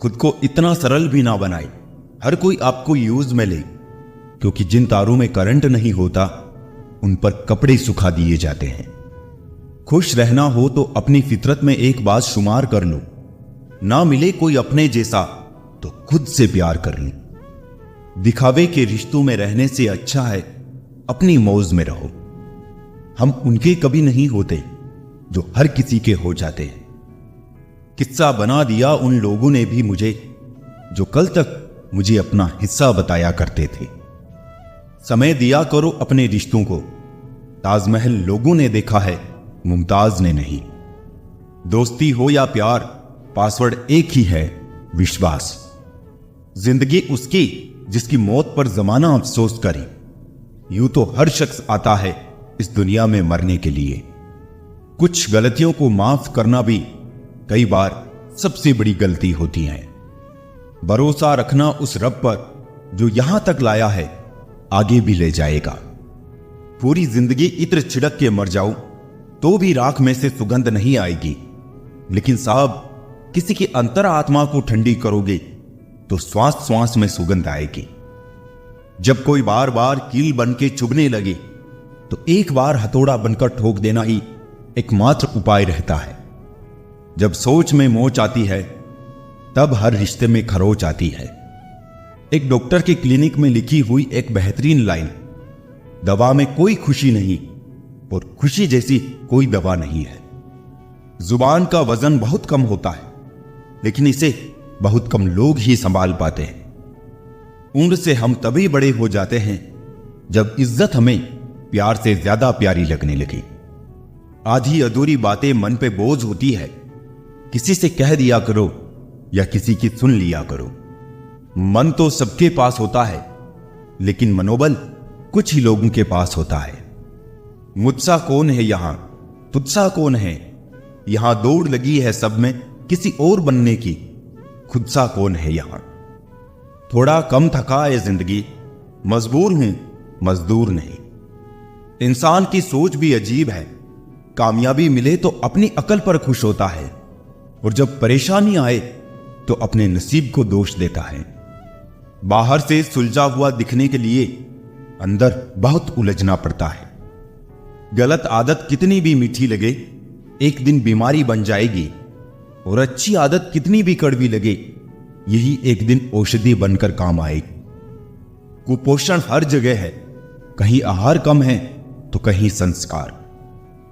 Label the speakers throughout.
Speaker 1: खुद को इतना सरल भी ना बनाए हर कोई आपको यूज में ले, क्योंकि जिन तारों में करंट नहीं होता उन पर कपड़े सुखा दिए जाते हैं। खुश रहना हो तो अपनी फितरत में एक बात शुमार कर लो, ना मिले कोई अपने जैसा तो खुद से प्यार कर लो। दिखावे के रिश्तों में रहने से अच्छा है अपनी मौज में रहो। हम उनके कभी नहीं होते जो हर किसी के हो जाते हैं। किस्सा बना दिया उन लोगों ने भी मुझे जो कल तक मुझे अपना हिस्सा बताया करते थे। समय दिया करो अपने रिश्तों को, ताजमहल लोगों ने देखा है मुमताज ने नहीं। दोस्ती हो या प्यार, पासवर्ड एक ही है, विश्वास। जिंदगी उसकी जिसकी मौत पर जमाना अफसोस करे। यूं तो हर शख्स आता है इस दुनिया में मरने के लिए। कुछ गलतियों को माफ करना भी कई बार सबसे बड़ी गलती होती है। भरोसा रखना उस रब पर जो यहां तक लाया है आगे भी ले जाएगा। पूरी जिंदगी इत्र छिड़क के मर जाओ तो भी राख में से सुगंध नहीं आएगी, लेकिन साहब किसी की अंतर आत्मा को ठंडी करोगे तो श्वास श्वास में सुगंध आएगी। जब कोई बार बार कील बन के चुभने लगे तो एक बार हथौड़ा बनकर ठोक देना ही एकमात्र उपाय रहता है। जब सोच में मोच आती है तब हर रिश्ते में खरोच आती है। एक डॉक्टर के क्लिनिक में लिखी हुई एक बेहतरीन लाइन, दवा में कोई खुशी नहीं और खुशी जैसी कोई दवा नहीं है। जुबान का वजन बहुत कम होता है, लेकिन इसे बहुत कम लोग ही संभाल पाते हैं। उम्र से हम तभी बड़े हो जाते हैं जब इज्जत हमें प्यार से ज्यादा प्यारी लगने लगी। आधी अधूरी बातें मन पे बोझ होती है, किसी से कह दिया करो या किसी की सुन लिया करो। मन तो सबके पास होता है, लेकिन मनोबल कुछ ही लोगों के पास होता है। मुझसा कौन है यहां, तुझसा कौन है, यहां दौड़ लगी है सब में किसी और बनने की, खुद सा कौन है यहां। थोड़ा कम थका है जिंदगी, मजबूर हूं मजदूर नहीं। इंसान की सोच भी अजीब है, कामयाबी मिले तो अपनी अकल पर खुश होता है और जब परेशानी आए तो अपने नसीब को दोष देता है। बाहर से सुलझा हुआ दिखने के लिए अंदर बहुत उलझना पड़ता है। गलत आदत कितनी भी मीठी लगे एक दिन बीमारी बन जाएगी, और अच्छी आदत कितनी भी कड़वी लगे यही एक दिन औषधि बनकर काम आएगी। कुपोषण हर जगह है, कहीं आहार कम है तो कहीं संस्कार।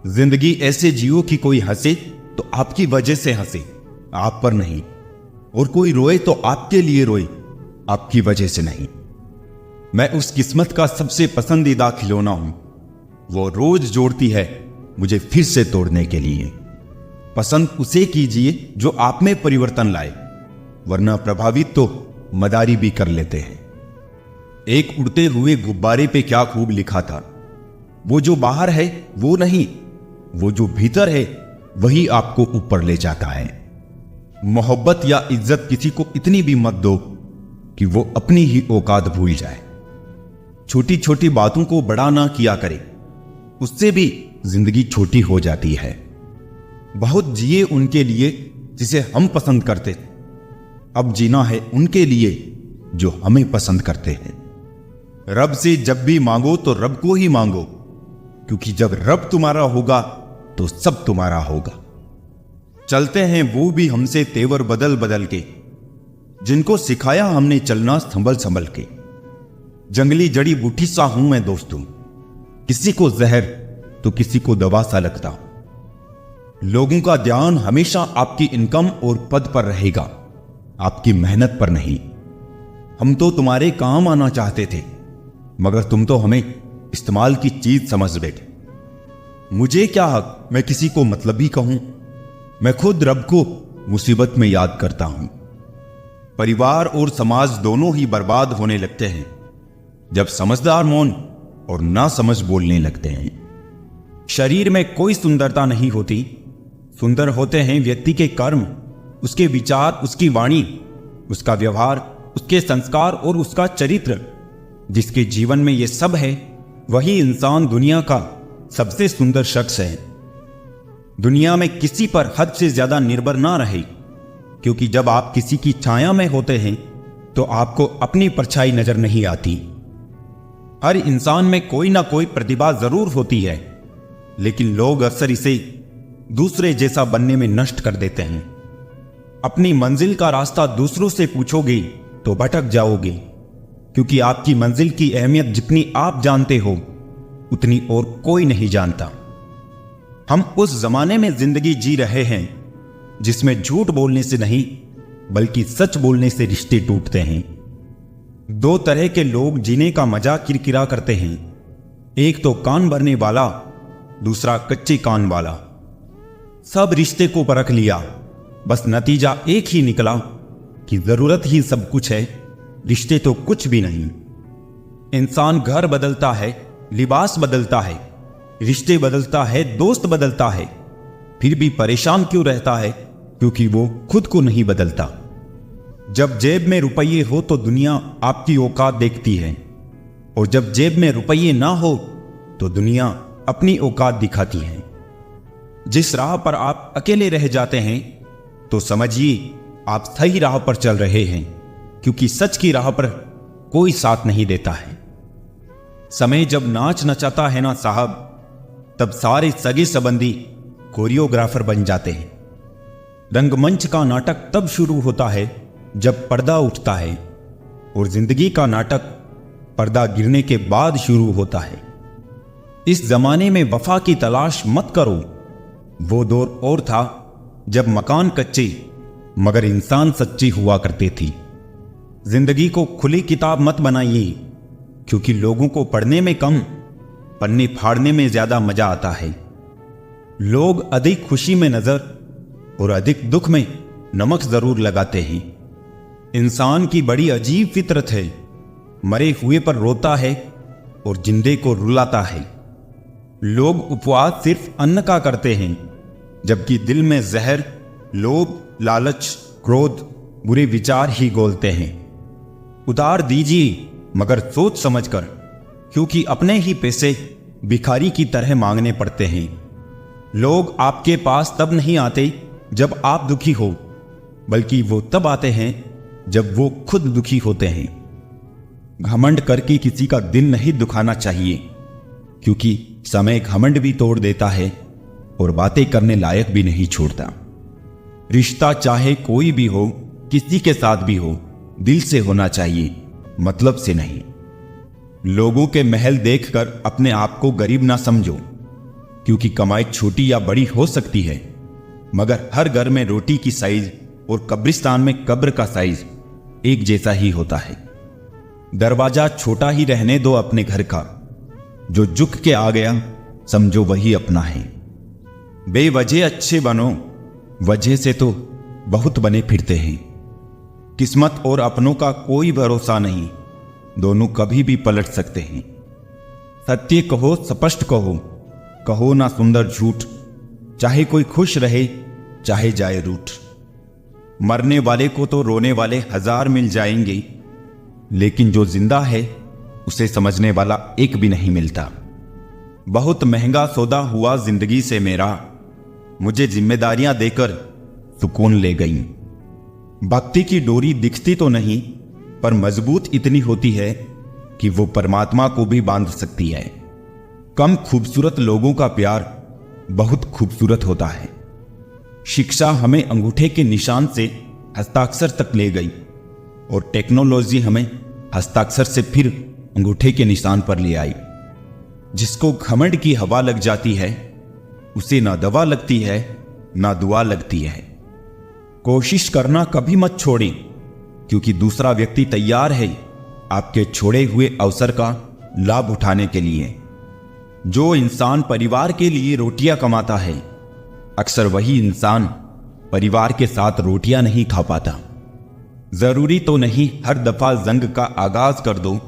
Speaker 1: जिंदगी ऐसे जियो कि कोई हंसे तो आपकी वजह से हंसे, आप पर नहीं, और कोई रोए तो आपके लिए रोए, आपकी वजह से नहीं। मैं उस किस्मत का सबसे पसंदीदा खिलौना हूं, वो रोज जोड़ती है मुझे फिर से तोड़ने के लिए। पसंद उसे कीजिए जो आप में परिवर्तन लाए, वरना प्रभावित तो मदारी भी कर लेते हैं। एक उड़ते हुए गुब्बारे पे क्या खूब लिखा था, वो जो बाहर है वो नहीं, वो जो भीतर है वही आपको ऊपर ले जाता है। मोहब्बत या इज्जत किसी को इतनी भी मत दो कि वो अपनी ही औकात भूल जाए। छोटी छोटी बातों को बड़ा ना किया करे, उससे भी जिंदगी छोटी हो जाती है। बहुत जिए उनके लिए जिसे हम पसंद करते थे, अब जीना है उनके लिए जो हमें पसंद करते हैं। रब से जब भी मांगो तो रब को ही मांगो, क्योंकि जब रब तुम्हारा होगा तो सब तुम्हारा होगा। चलते हैं वो भी हमसे तेवर बदल बदल के, जिनको सिखाया हमने चलना संभल संभल के। जंगली जड़ी बूटी सा हूं मैं दोस्तों, किसी को जहर तो किसी को दवा सा लगता हूं। लोगों का ध्यान हमेशा आपकी इनकम और पद पर रहेगा, आपकी मेहनत पर नहीं। हम तो तुम्हारे काम आना चाहते थे, मगर तुम तो हमें इस्तेमाल की चीज समझ बैठे। मुझे क्या हक मैं किसी को मतलबी कहूं, मैं खुद रब को मुसीबत में याद करता हूं। परिवार और समाज दोनों ही बर्बाद होने लगते हैं जब समझदार मौन और ना समझ बोलने लगते हैं। शरीर में कोई सुंदरता नहीं होती, सुंदर होते हैं व्यक्ति के कर्म, उसके विचार, उसकी वाणी, उसका व्यवहार, उसके संस्कार और उसका चरित्र। जिसके जीवन में ये सब है वही इंसान दुनिया का सबसे सुंदर शख्स है। दुनिया में किसी पर हद से ज्यादा निर्भर ना रहे, क्योंकि जब आप किसी की छाया में होते हैं तो आपको अपनी परछाई नजर नहीं आती। हर इंसान में कोई ना कोई प्रतिभा जरूर होती है, लेकिन लोग अक्सर इसे दूसरे जैसा बनने में नष्ट कर देते हैं। अपनी मंजिल का रास्ता दूसरों से पूछोगे तो भटक जाओगे, क्योंकि आपकी मंजिल की अहमियत जितनी आप जानते हो उतनी और कोई नहीं जानता। हम उस जमाने में जिंदगी जी रहे हैं जिसमें झूठ बोलने से नहीं बल्कि सच बोलने से रिश्ते टूटते हैं। दो तरह के लोग जीने का मजा किरकिरा करते हैं, एक तो कान भरने वाला, दूसरा कच्चे कान वाला। सब रिश्ते को परख लिया, बस नतीजा एक ही निकला कि जरूरत ही सब कुछ है, रिश्ते तो कुछ भी नहीं। इंसान घर बदलता है, लिबास बदलता है, रिश्ते बदलता है, दोस्त बदलता है, फिर भी परेशान क्यों रहता है? क्योंकि वो खुद को नहीं बदलता। जब जेब में रुपये हो तो दुनिया आपकी औकात देखती है, और जब जेब में रुपये ना हो तो दुनिया अपनी औकात दिखाती है। जिस राह पर आप अकेले रह जाते हैं तो समझिए आप सही राह पर चल रहे हैं, क्योंकि सच की राह पर कोई साथ नहीं देता है। समय जब नाच नचाता है ना साहब, तब सारे सगे संबंधी कोरियोग्राफर बन जाते हैं। रंगमंच का नाटक तब शुरू होता है जब पर्दा उठता है, और जिंदगी का नाटक पर्दा गिरने के बाद शुरू होता है। इस जमाने में वफा की तलाश मत करो। वो दौर और था जब मकान कच्चे मगर इंसान सच्ची हुआ करते थी। जिंदगी को खुली किताब मत बनाइए, क्योंकि लोगों को पढ़ने में कम, पन्ने फाड़ने में ज्यादा मजा आता है। लोग अधिक खुशी में नजर और अधिक दुख में नमक जरूर लगाते हैं। इंसान की बड़ी अजीब फितरत है, मरे हुए पर रोता है और जिंदे को रुलाता है। लोग उपवास सिर्फ अन्न का करते हैं, जबकि दिल में जहर, लोभ, लालच, क्रोध, बुरे विचार ही घोलते हैं। उधार दीजिए मगर सोच समझकर, क्योंकि अपने ही पैसे भिखारी की तरह मांगने पड़ते हैं। लोग आपके पास तब नहीं आते जब आप दुखी हो, बल्कि वो तब आते हैं जब वो खुद दुखी होते हैं। घमंड करके किसी का दिल नहीं दुखाना चाहिए, क्योंकि समय घमंड भी तोड़ देता है और बातें करने लायक भी नहीं छोड़ता। रिश्ता चाहे कोई भी हो, किसी के साथ भी हो, दिल से होना चाहिए, मतलब से नहीं। लोगों के महल देखकर अपने आप को गरीब ना समझो, क्योंकि कमाई छोटी या बड़ी हो सकती है, मगर हर घर में रोटी की साइज और कब्रिस्तान में कब्र का साइज एक जैसा ही होता है। दरवाजा छोटा ही रहने दो अपने घर का, जो झुक के आ गया समझो वही अपना है। बेवजह अच्छे बनो, वजह से तो बहुत बने फिरते हैं। किस्मत और अपनों का कोई भरोसा नहीं, दोनों कभी भी पलट सकते हैं। सत्य कहो, स्पष्ट कहो, कहो ना सुंदर झूठ, चाहे कोई खुश रहे चाहे जाए रूठ। मरने वाले को तो रोने वाले 1000 मिल जाएंगे, लेकिन जो जिंदा है उसे समझने वाला एक भी नहीं मिलता। बहुत महंगा सौदा हुआ जिंदगी से मेरा, मुझे जिम्मेदारियां देकर सुकून ले गई। भक्ति की डोरी दिखती तो नहीं, पर मजबूत इतनी होती है कि वो परमात्मा को भी बांध सकती है। कम खूबसूरत लोगों का प्यार बहुत खूबसूरत होता है। शिक्षा हमें अंगूठे के निशान से हस्ताक्षर तक ले गई, और टेक्नोलॉजी हमें हस्ताक्षर से फिर अंगूठे के निशान पर ले आई। जिसको घमंड की हवा लग जाती है, उसे ना दवा लगती है ना दुआ लगती है। कोशिश करना कभी मत छोड़ें, क्योंकि दूसरा व्यक्ति तैयार है आपके छोड़े हुए अवसर का लाभ उठाने के लिए। जो इंसान परिवार के लिए रोटियां कमाता है, अक्सर वही इंसान परिवार के साथ रोटियां नहीं खा पाता। जरूरी तो नहीं हर दफा जंग का आगाज कर दो।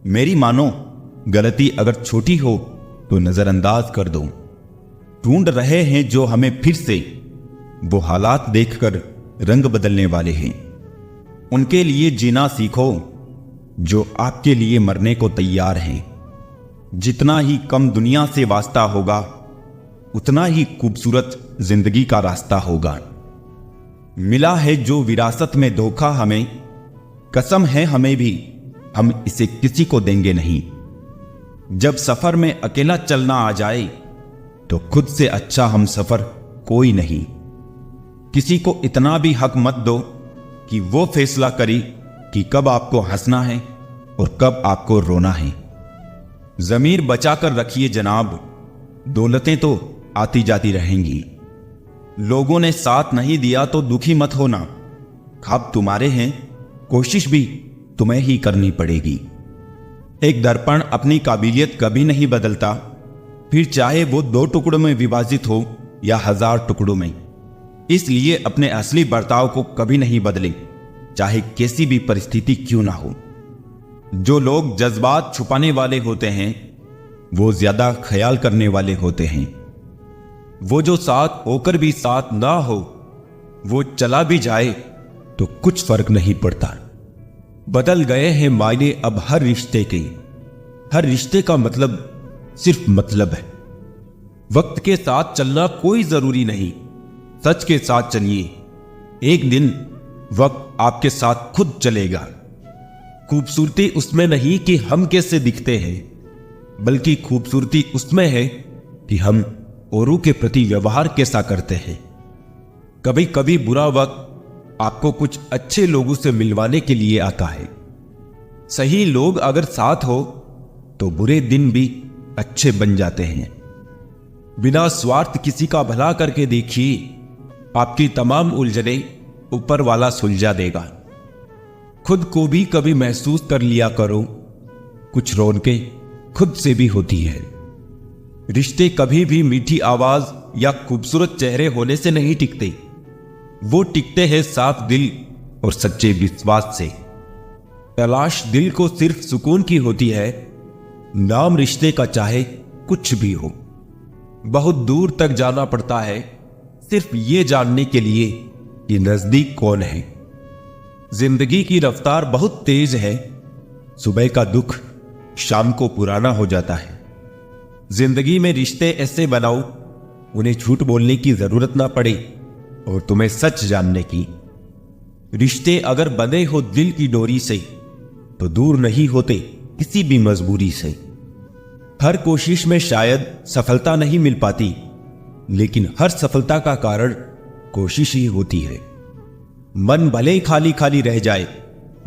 Speaker 1: मेरी मानो, गलती अगर छोटी हो तो नजरअंदाज कर दो। ढूंढ रहे हैं जो हमें फिर से, वो हालात देखकर रंग बदलने वाले हैं। उनके लिए जीना सीखो जो आपके लिए मरने को तैयार हैं। जितना ही कम दुनिया से वास्ता होगा, उतना ही खूबसूरत जिंदगी का रास्ता होगा। मिला है जो विरासत में धोखा हमें, कसम है हमें भी, हम इसे किसी को देंगे नहीं। जब सफर में अकेला चलना आ जाए तो खुद से अच्छा हम सफर कोई नहीं। किसी को इतना भी हक मत दो कि वो फैसला करे कि कब आपको हंसना है और कब आपको रोना है। ज़मीर बचा कर रखिए जनाब, दौलतें तो आती जाती रहेंगी। लोगों ने साथ नहीं दिया तो दुखी मत होना, ख्वाब तुम्हारे हैं, कोशिश भी तुम्हें ही करनी पड़ेगी। एक दर्पण अपनी काबिलियत कभी नहीं बदलता, फिर चाहे वो 2 टुकड़ों में विभाजित हो या 1000 टुकड़ों में। इसलिए अपने असली बर्ताव को कभी नहीं बदलें, चाहे कैसी भी परिस्थिति क्यों ना हो। जो लोग जज्बात छुपाने वाले होते हैं वो ज्यादा ख्याल करने वाले होते हैं। वो जो साथ होकर भी साथ ना हो, वो चला भी जाए तो कुछ फर्क नहीं पड़ता। बदल गए हैं मायने अब हर रिश्ते के, हर रिश्ते का मतलब सिर्फ मतलब है। वक्त के साथ चलना कोई जरूरी नहीं, सच के साथ चलिए, एक दिन वक्त आपके साथ खुद चलेगा। खूबसूरती उसमें नहीं कि हम कैसे दिखते हैं, बल्कि खूबसूरती उसमें है कि हम औरों के प्रति व्यवहार कैसा करते हैं। कभी कभी बुरा वक्त आपको कुछ अच्छे लोगों से मिलवाने के लिए आता है। सही लोग अगर साथ हो तो बुरे दिन भी अच्छे बन जाते हैं। बिना स्वार्थ किसी का भला करके देखिए, आपकी तमाम उलझने ऊपर वाला सुलझा देगा। खुद को भी कभी महसूस कर लिया करो, कुछ रौनकें खुद से भी होती है। रिश्ते कभी भी मीठी आवाज या खूबसूरत चेहरे होने से नहीं टिकते, वो टिकते हैं साफ दिल और सच्चे विश्वास से। तलाश दिल को सिर्फ सुकून की होती है, नाम रिश्ते का चाहे कुछ भी हो। बहुत दूर तक जाना पड़ता है सिर्फ ये जानने के लिए कि नजदीक कौन है। जिंदगी की रफ्तार बहुत तेज है, सुबह का दुख शाम को पुराना हो जाता है। जिंदगी में रिश्ते ऐसे बनाओ उन्हें झूठ बोलने की जरूरत ना पड़े और तुम्हें सच जानने की। रिश्ते अगर बंधे हो दिल की डोरी से तो दूर नहीं होते किसी भी मजबूरी से। हर कोशिश में शायद सफलता नहीं मिल पाती, लेकिन हर सफलता का कारण कोशिश ही होती है। मन भले ही खाली खाली रह जाए,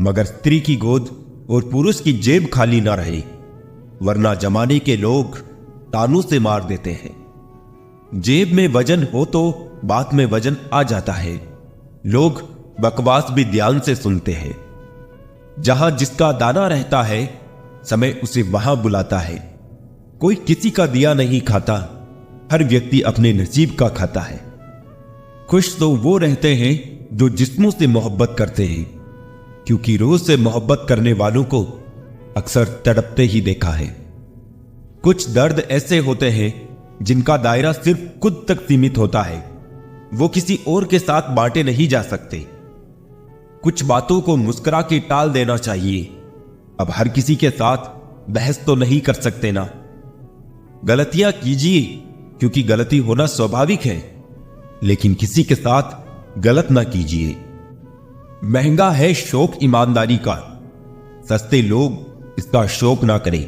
Speaker 1: मगर स्त्री की गोद और पुरुष की जेब खाली ना रहे, वरना जमाने के लोग तानों से मार देते हैं। जेब में वजन हो तो बात में वजन आ जाता है। लोग बकवास भी ध्यान से सुनते हैं। जहां जिसका दाना रहता है, समय उसे वहां बुलाता है। कोई किसी का दिया नहीं खाता, हर व्यक्ति अपने नसीब का खाता है। खुश तो वो रहते हैं जो जिस्मों से मोहब्बत करते हैं, क्योंकि रोज से मोहब्बत करने वालों को अक्सर तड़पते ही देखा है। कुछ दर्द ऐसे होते हैं जिनका दायरा सिर्फ खुद तक सीमित होता है, वो किसी और के साथ बांटे नहीं जा सकते। कुछ बातों को मुस्कुरा के टाल देना चाहिए। अब हर किसी के साथ बहस तो नहीं कर सकते ना। गलतियां कीजिए क्योंकि गलती होना स्वाभाविक है, लेकिन किसी के साथ गलत ना कीजिए। महंगा है शौक ईमानदारी का, सस्ते लोग इसका शौक ना करें।